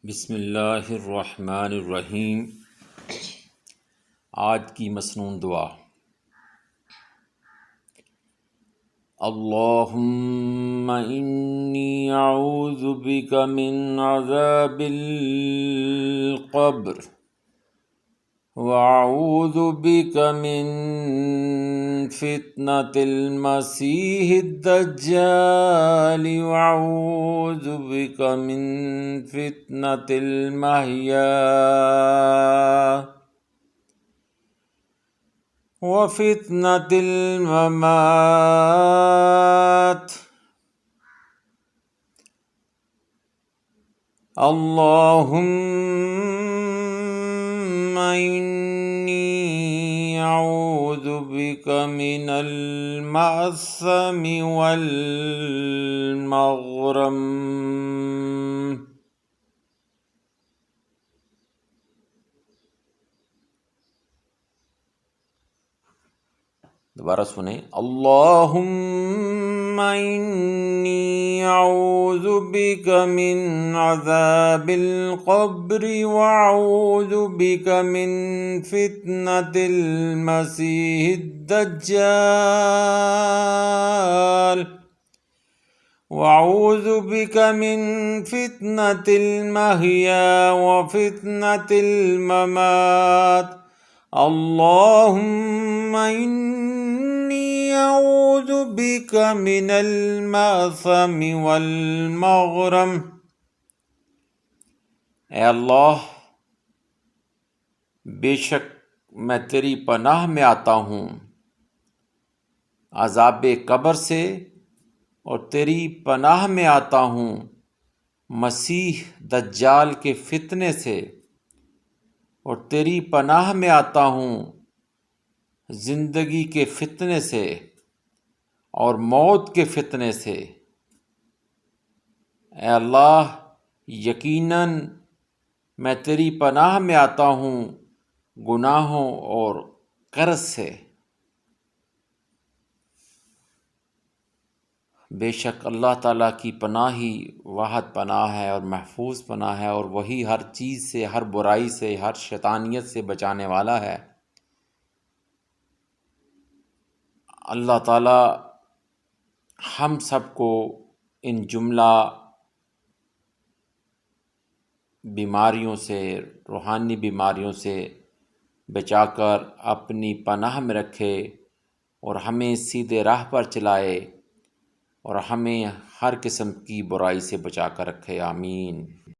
بسم اللہ الرحمن الرحیم۔ آج کی مسنون دعا۔ اللہم انی اعوذ بک من عذاب القبر واعوذ بک من فتنة المسیح الدجال واعوذ بک من فتنة المحیا وفتنة الممات۔ اللہم انی اعوذ بک من المأثم والمغرم۔ دوبارہ سنیں۔ اللہم انی اعوذ بک من عذاب القبر واعوذ بک من فتنة المسیح الدجال واعوذ بک من فتنة المحیا وفتنة الممات۔ اللہم انی اعوذ بک من المأثم والمغرم۔ اے اللہ، بے شک میں تیری پناہ میں آتا ہوں عذاب قبر سے، اور تیری پناہ میں آتا ہوں مسیح دجال کے فتنے سے، اور تیری پناہ میں آتا ہوں زندگی کے فتنے سے اور موت کے فتنے سے۔ اے اللہ، یقیناً میں تیری پناہ میں آتا ہوں گناہوں اور قرض سے۔ بے شک اللہ تعالیٰ کی پناہ ہی واحد پناہ ہے اور محفوظ پناہ ہے، اور وہی ہر چیز سے، ہر برائی سے، ہر شیطانیت سے بچانے والا ہے۔ اللہ تعالیٰ ہم سب کو ان جملہ بیماریوں سے، روحانی بیماریوں سے بچا کر اپنی پناہ میں رکھے، اور ہمیں سیدھے راہ پر چلائے، اور ہمیں ہر قسم کی برائی سے بچا کر رکھے۔ آمین۔